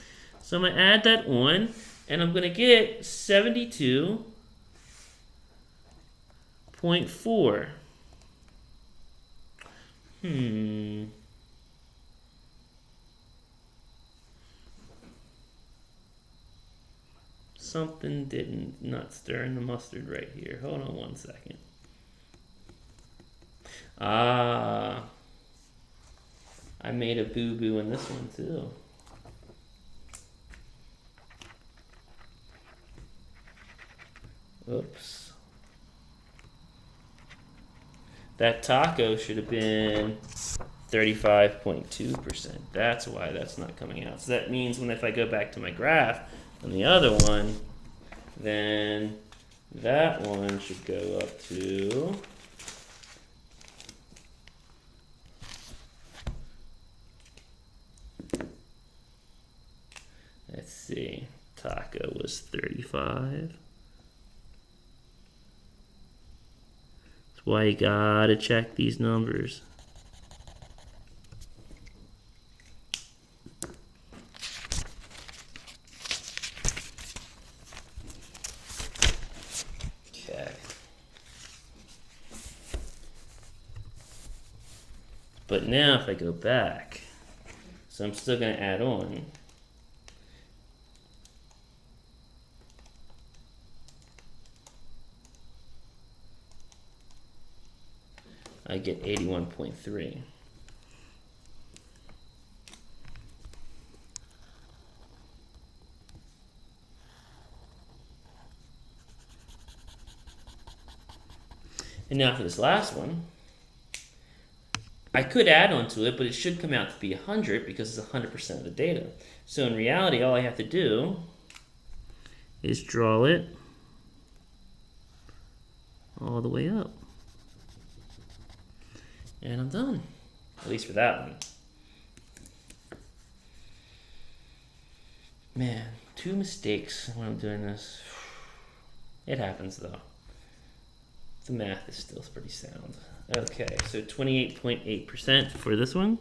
So I'm going to add that on, and I'm going to get 72.4. Something didn't not stir in the mustard right here. Hold on one second. I made a boo-boo in this one too. Oops. That taco should have been 35.2%. That's why that's not coming out. So that means if I go back to my graph on the other one, then that one should go up to let's see, taco was 35. That's why you gotta check these numbers. Okay. But now if I go back, so I'm still gonna add on. I get 81.3. And now for this last one, I could add on to it, but it should come out to be 100 because it's 100% of the data. So in reality, all I have to do is draw it all the way up. And I'm done, at least for that one. Man, 2 mistakes when I'm doing this. It happens though. The math is still pretty sound. Okay, so 28.8% for this one.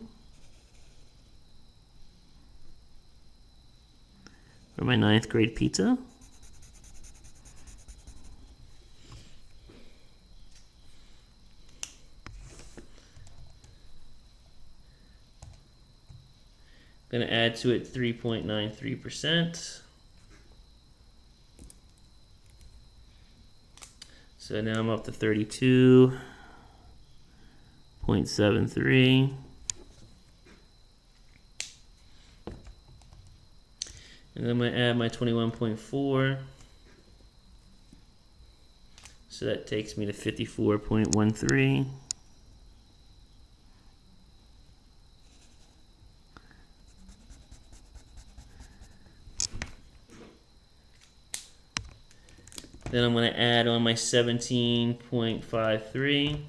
For my 9th grade pizza. Going to add to it 3.93%. So now I'm up to 32.73. And then I'm going to add my 21.4. So that takes me to 54.13. Then I'm going to add on my 17.53.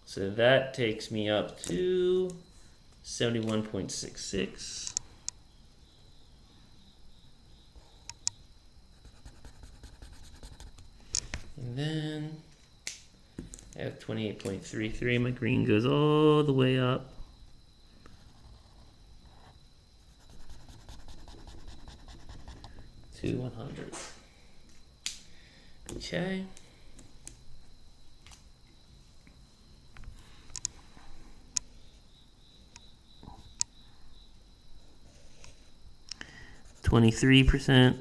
So that takes me up to 71.66. And then I have 28.33. My green goes all the way up. To 100. Okay. %.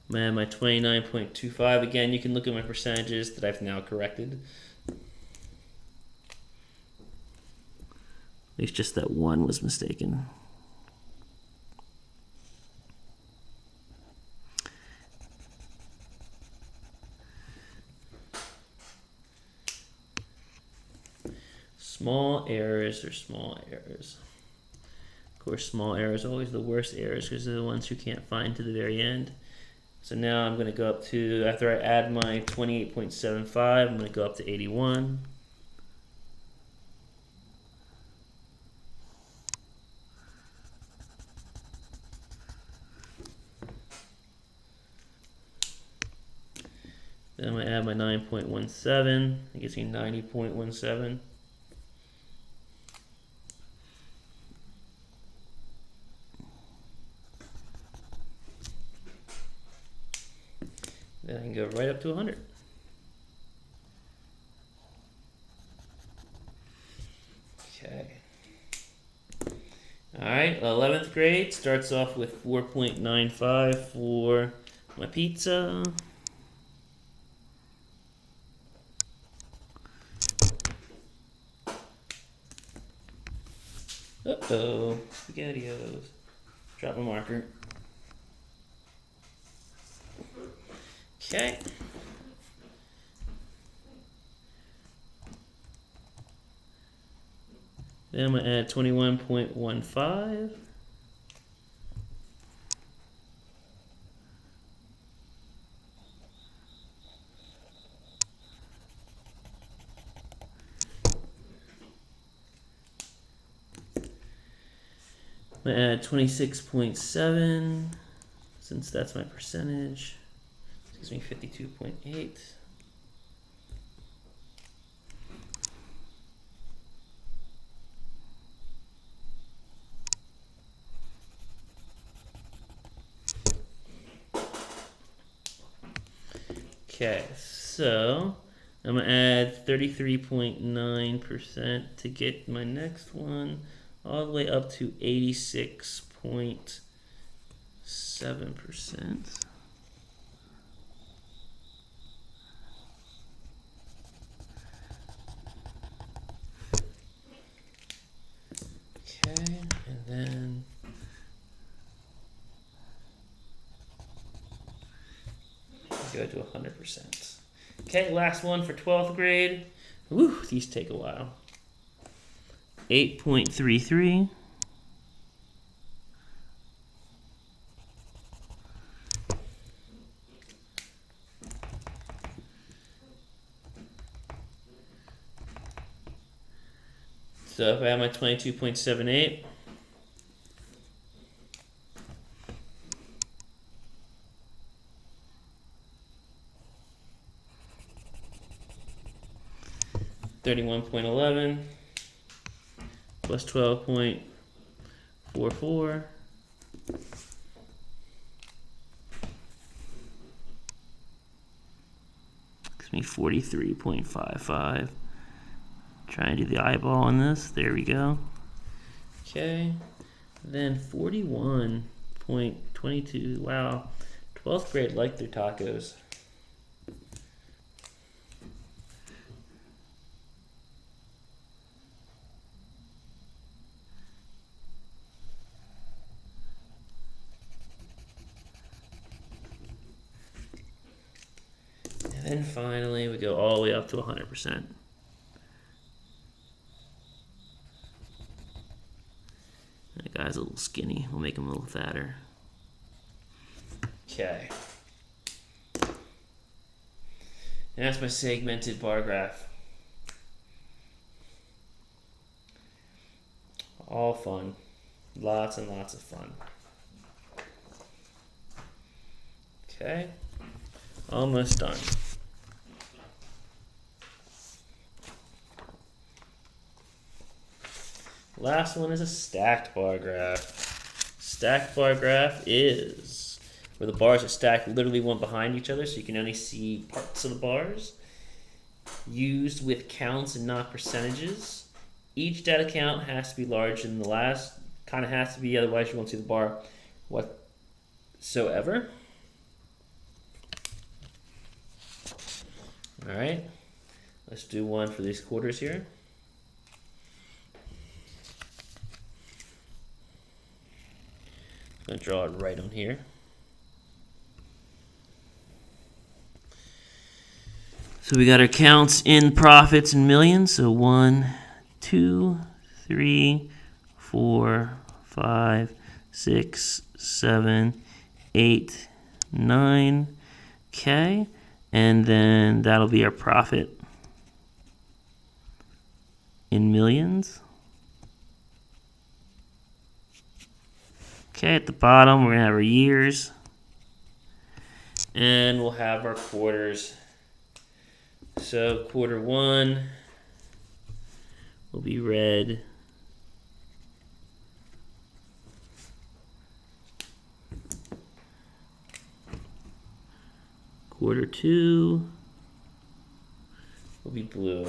Man, my 29.25. Again, you can look at my percentages that I've now corrected. It's just that one was mistaken. Small errors are small errors. Of course, small errors are always the worst errors because they're the ones you can't find to the very end. So now I'm going to go up to, after I add my 28.75, I'm going to go up to 81. Then I'm going to add my 9.17. It gives me 90.17. Then I can go right up to 100. Okay. All right, 11th grade starts off with 4.95 for my pizza. Uh-oh, SpaghettiOs. Drop my marker. Okay. Then I'm going to add 21.15. I'm going to add 26.7, since that's my percentage. Gives me 52.8. Okay, so I'm going to add 33.9% to get my next one all the way up to 86.7%. Okay, and then go to 100%. Okay, last one for 12th grade. Woo, these take a while. 8.33. So if I have my 22.78, $31.11 plus 12.44 gives me 43.55. Trying to do the eyeball on this. There we go. Okay. Then 41.22. Wow. 12th grade liked their tacos. And then finally we go all the way up to 100%. guy's a little skinny. We'll make him a little fatter. Okay. And that's my segmented bar graph. All fun. Lots and lots of fun. Okay. Almost done. Last one is a stacked bar graph. Stacked bar graph is where the bars are stacked literally one behind each other, so you can only see parts of the bars. Used with counts and not percentages. Each data count has to be larger than the last. Kind of has to be, otherwise you won't see the bar whatsoever. All right, let's do one for these quarters here. I'm going to draw it right on here. So we got our counts in profits in millions. So 1, 2, 3, 4, 5, 6, 7, 8, 9. Okay. And then that'll be our profit in millions. Okay, at the bottom, we're going to have our years. And we'll have our quarters. So quarter 1 will be red. Quarter 2 will be blue.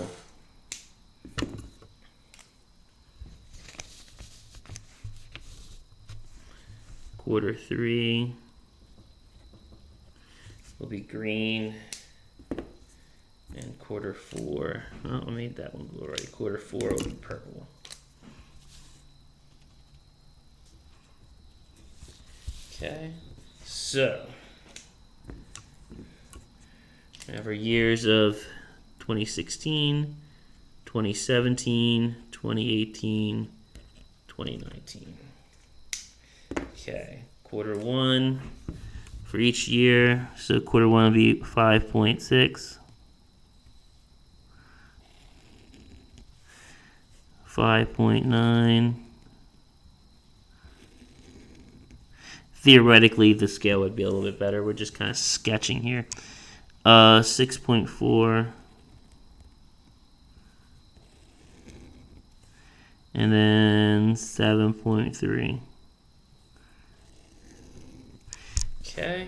Quarter 3 will be green. And quarter 4, oh, I made that one blue already. Quarter 4 will be purple. Okay, so we have our years of 2016, 2017, 2018, 2019. Okay, quarter 1 for each year. So quarter 1 will be 5.6. 5.9. Theoretically, the scale would be a little bit better. We're just kind of sketching here. 6.4. And then 7.3. Okay.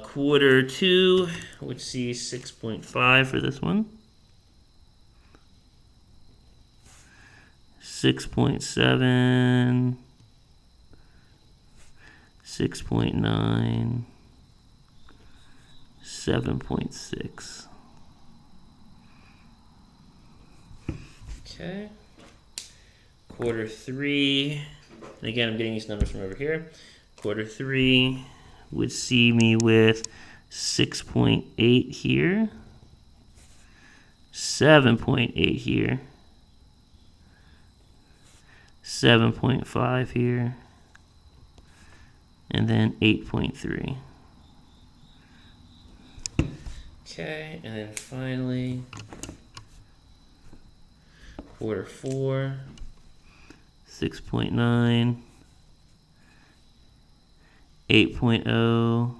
Quarter 2, which sees 6.5 for this one. 6.7, 6.9, 7.6. Okay. Quarter 3, and again, I'm getting these numbers from over here. Quarter 3 would see me with 6.8 here, 7.8 here, 7.5 here, and then 8.3. Okay, and then finally, quarter 4, 6.9, 8.0,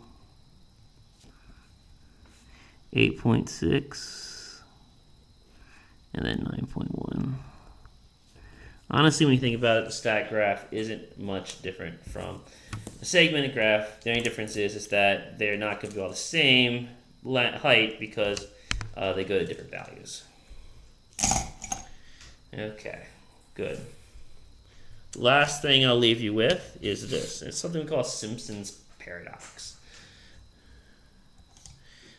8.6, and then 9.1. Honestly, when you think about it, the stack graph isn't much different from a segmented graph. The only difference is that they're not going to be all the same height because they go to different values. Okay, good. Last thing I'll leave you with is this. It's something we call Simpson's paradox.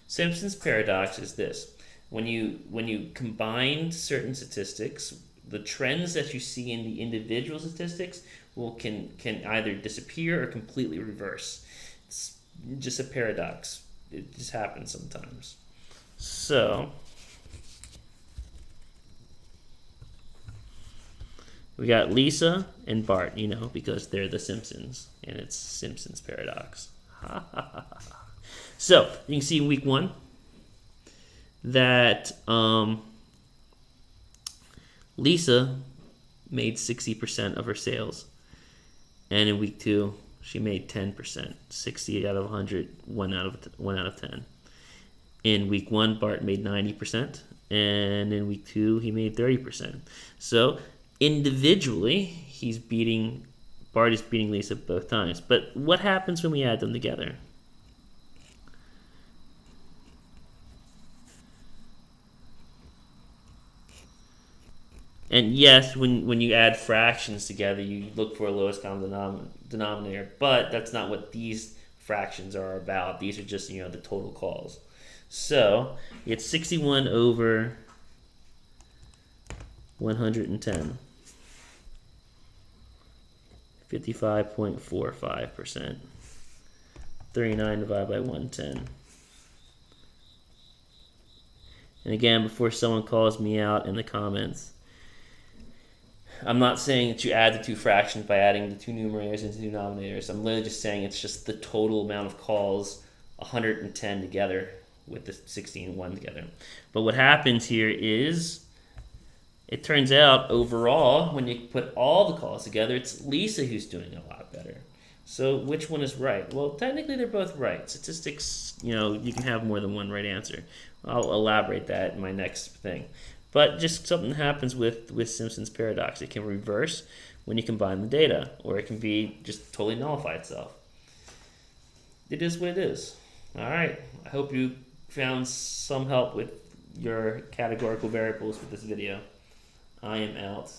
Simpson's paradox is this. When you combine certain statistics, the trends that you see in the individual statistics can either disappear or completely reverse. It's just a paradox. It just happens sometimes. So We got Lisa and Bart, you know, because they're the Simpsons, and it's Simpsons paradox. So you can see in week 1 that Lisa made 60% of her sales, and in week 2 she made 10%, 60 out of 100, 1 out of 10. In week 1, Bart made 90%, and in week 2 he made 30%. So individually, Bart is beating Lisa both times. But what happens when we add them together? And yes, when you add fractions together, you look for a lowest common denominator. But that's not what these fractions are about. These are just, the total calls. So it's 61 over 110. 55.45%. 39 divided by 110. And again, before someone calls me out in the comments, I'm not saying that you add the two fractions by adding the two numerators and two denominators. I'm literally just saying it's just the total amount of calls, 110 together with the 60 and 1 together. But what happens here is, it turns out overall, when you put all the calls together, it's Lisa who's doing a lot better. So which one is right? Well, technically they're both right. Statistics, you can have more than one right answer. I'll elaborate that in my next thing. But just something happens with Simpson's paradox. It can reverse when you combine the data, or it can be just totally nullify itself. It is what it is. All right. I hope you found some help with your categorical variables with this video. I am out.